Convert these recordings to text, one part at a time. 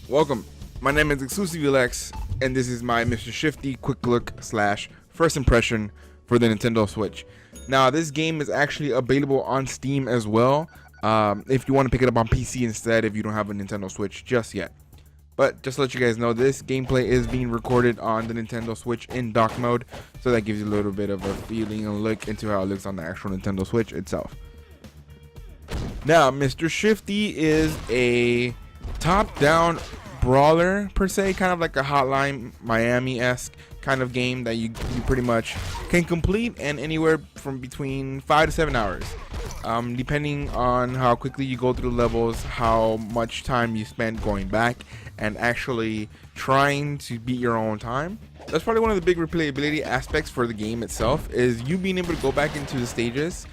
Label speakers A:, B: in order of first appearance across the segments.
A: Welcome, my name is ExclusiveLex, and this is my Mr. Shifty quick look / first impression for the Nintendo Switch. Now, this game is actually available on Steam as well, if you want to pick it up on PC instead if you don't have a Nintendo Switch just yet. But just to let you guys know, this gameplay is being recorded on the Nintendo Switch in dock mode, so that gives you a little bit of a feeling and look into how it looks on the actual Nintendo Switch itself. Now, Mr. Shifty is a top-down brawler per se, kind of like a Hotline Miami-esque kind of game that you pretty much can complete in anywhere from between 5 to 7 hours, depending on how quickly you go through the levels, how much time you spend going back and actually trying to beat your own time. That's probably one of the big replayability aspects for the game itself, is you being able to go back into the stages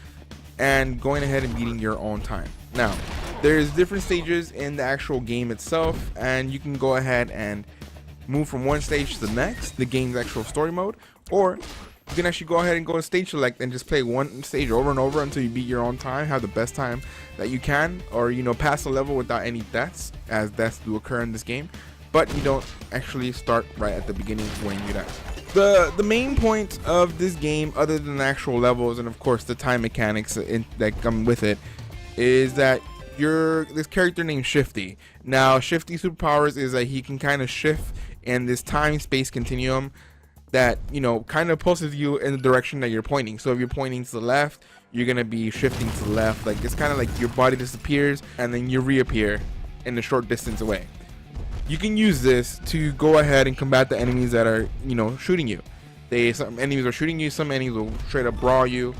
A: and going ahead and beating your own time. Now, there's different stages in the actual game itself, and you can go ahead and move from one stage to the next, the game's actual story mode, or you can actually go ahead and go to stage select and just play one stage over and over until you beat your own time, have the best time that you can, or pass the level without any deaths, as deaths do occur in this game, but you don't actually start right at the beginning when you die. The main point of this game, other than the actual levels and of course the time mechanics that come with it, is that you're this character named Shifty. Now, Shifty's superpowers is that he can kind of shift in this time-space continuum that kind of pulses you in the direction that you're pointing. So if you're pointing to the left, you're gonna be shifting to the left. Like, it's kind of like your body disappears and then you reappear in a short distance away. You can use this to go ahead and combat the enemies that are shooting you. Some enemies are shooting you, some enemies will straight up brawl you.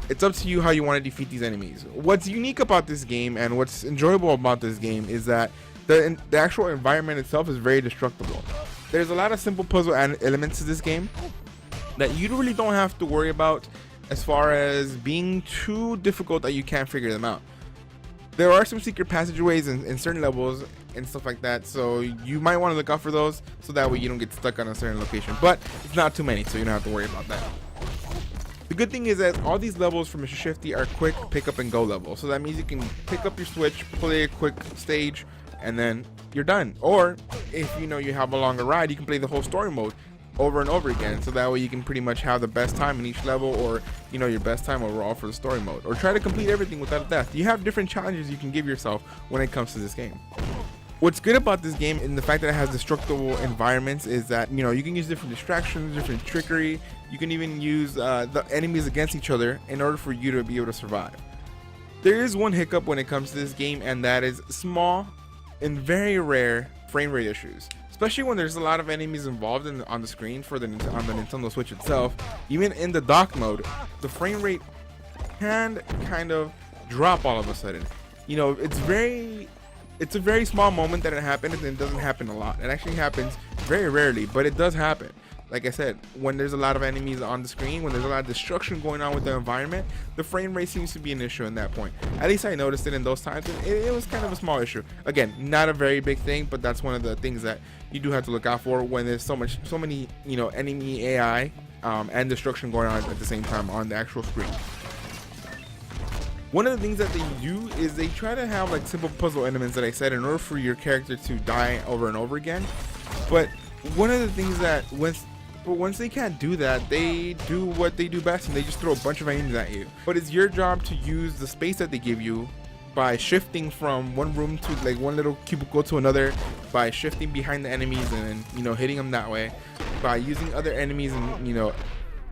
A: It's up to you how you want to defeat these enemies. What's unique about this game and what's enjoyable about this game is that the actual environment itself is very destructible. There's a lot of simple puzzle elements to this game that you really don't have to worry about as far as being too difficult that you can't figure them out. There are some secret passageways in certain levels and stuff like that, so you might want to look out for those so that way you don't get stuck on a certain location, but it's not too many, so you don't have to worry about that. The good thing is that all these levels for Mr. Shifty are quick pick up and go levels, so that means you can pick up your Switch, play a quick stage, and then you're done. Or if you have a longer ride, you can play the whole story mode over and over again, so that way you can pretty much have the best time in each level, or your best time overall for the story mode, or try to complete everything without a death. You have different challenges you can give yourself when it comes to this game. What's good about this game and the fact that it has destructible environments is that you can use different distractions, different trickery. You can even use the enemies against each other in order for you to be able to survive. There is one hiccup when it comes to this game, and that is small and very rare frame rate issues, especially when there's a lot of enemies involved on the screen on the Nintendo Switch itself. Even in the dock mode, the frame rate can kind of drop all of a sudden. It's a very small moment that it happens, and it doesn't happen a lot. It actually happens very rarely, but it does happen. Like I said, when there's a lot of enemies on the screen, when there's a lot of destruction going on with the environment, the frame rate seems to be an issue in that point. At least I noticed it in those times, and it was kind of a small issue. Again, not a very big thing, but that's one of the things that you do have to look out for when there's so many enemy AI and destruction going on at the same time on the actual screen. One of the things that they do is they try to have like simple puzzle elements that I said in order for your character to die over and over again. But one of the things that once they can't do that, they do what they do best, and they just throw a bunch of enemies at you. But it's your job to use the space that they give you by shifting from one room to like one little cubicle to another, by shifting behind the enemies and hitting them that way, by using other enemies and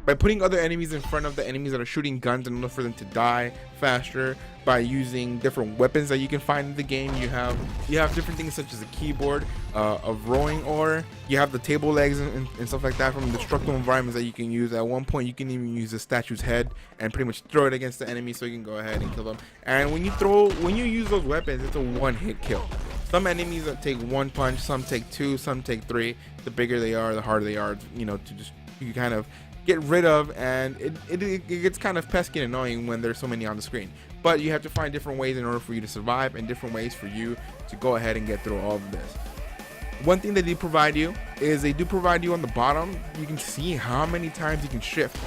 A: by putting other enemies in front of the enemies that are shooting guns in order for them to die faster, by using different weapons that you can find in the game. You have different things such as a keyboard, a rowing oar, you have the table legs and stuff like that from destructible environments that you can use. At one point you can even use the statue's head and pretty much throw it against the enemy so you can go ahead and kill them. And when you use those weapons, it's a one-hit kill. Some enemies that take one punch, some take two, some take three. The bigger they are, the harder they are, you kind of get rid of, and it gets kind of pesky and annoying when there's so many on the screen. But you have to find different ways in order for you to survive, and different ways for you to go ahead and get through all of this. One thing that they provide you is they do provide you on the bottom, you can see how many times you can shift.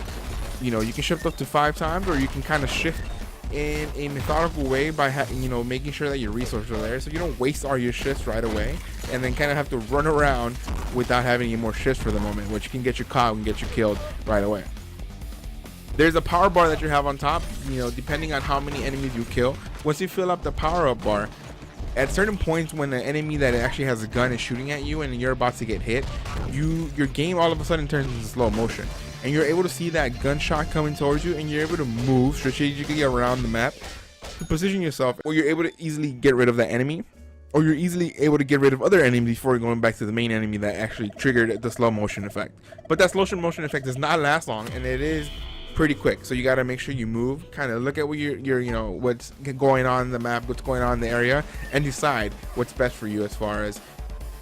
A: You know, you can shift up to 5 times, or you can kind of shift in a methodical way by making sure that your resources are there, so you don't waste all your shifts right away and then kind of have to run around without having any more shifts for the moment, which can get you caught and get you killed right away. There's a power bar that you have on top, you know, depending on how many enemies you kill. Once you fill up the power up bar, at certain points when an enemy that actually has a gun is shooting at you and you're about to get hit, your game all of a sudden turns into slow motion, and you're able to see that gunshot coming towards you, and you're able to move strategically around the map to position yourself, or you're able to easily get rid of that enemy, or you're easily able to get rid of other enemies before going back to the main enemy that actually triggered the slow motion effect. But that slow motion effect does not last long, and it is pretty quick, so you got to make sure you move, kind of look at what you're you know, what's going on in the map, what's going on in the area, and decide what's best for you as far as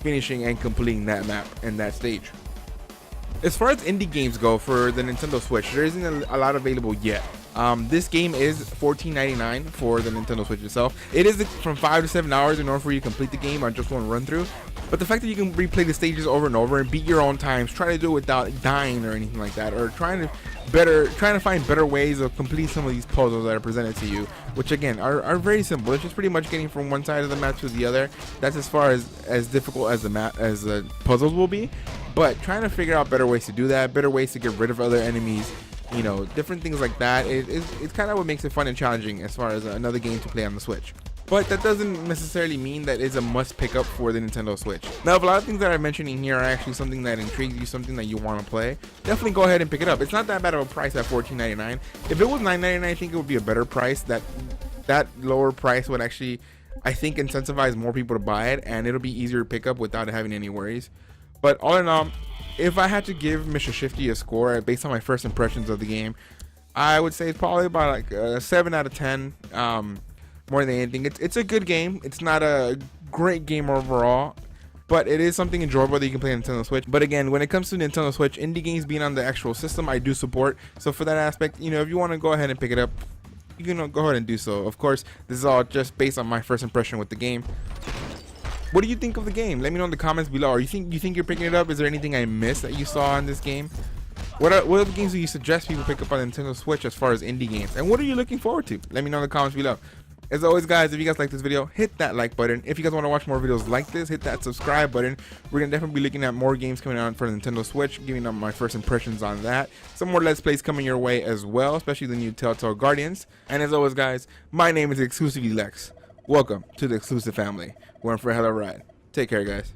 A: finishing and completing that map and that stage. As far as indie games go for the Nintendo Switch, there isn't a lot available yet. This game is $14.99 for the Nintendo Switch itself. It is from 5 to 7 hours in order for you to complete the game on just one run through. But the fact that you can replay the stages over and over and beat your own times, try to do it without dying or anything like that, or trying to find better ways of completing some of these puzzles that are presented to you, which again are very simple. It's just pretty much getting from one side of the map to the other. That's as far as difficult as the puzzles will be. But trying to figure out better ways to do that, better ways to get rid of other enemies, you know, different things like that. It's kind of what makes it fun and challenging as far as another game to play on the Switch. But that doesn't necessarily mean that it's a must pick up for the Nintendo Switch. Now, if a lot of things that I'm mentioning here are actually something that intrigues you, something that you want to play, definitely go ahead and pick it up. It's not that bad of a price at $14.99. If it was $9.99, I think it would be a better price. That lower price would actually, I think, incentivize more people to buy it, and it'll be easier to pick up without having any worries. But all in all, if I had to give Mr. Shifty a score based on my first impressions of the game, I would say it's probably about like a 7 out of 10. More than anything, it's a good game. It's not a great game overall, but it is something enjoyable that you can play on Nintendo Switch. But again, when it comes to Nintendo Switch, indie games being on the actual system, I do support. So for that aspect, you know, if you want to go ahead and pick it up, you can go ahead and do so. Of course, this is all just based on my first impression with the game. What do you think of the game? Let me know in the comments below. Or you think you're picking it up? Is there anything I missed that you saw in this game? What other games do you suggest people pick up on Nintendo Switch as far as indie games? And what are you looking forward to? Let me know in the comments below. As always, guys, if you guys like this video, hit that like button. If you guys want to watch more videos like this, hit that subscribe button. We're going to definitely be looking at more games coming out for the Nintendo Switch, giving them my first impressions on that. Some more Let's Plays coming your way as well, especially the new Telltale Guardians. And as always, guys, my name is Exclusively Lex. Welcome to the Exclusive Family. We're in for a hell of a ride. Take care, guys.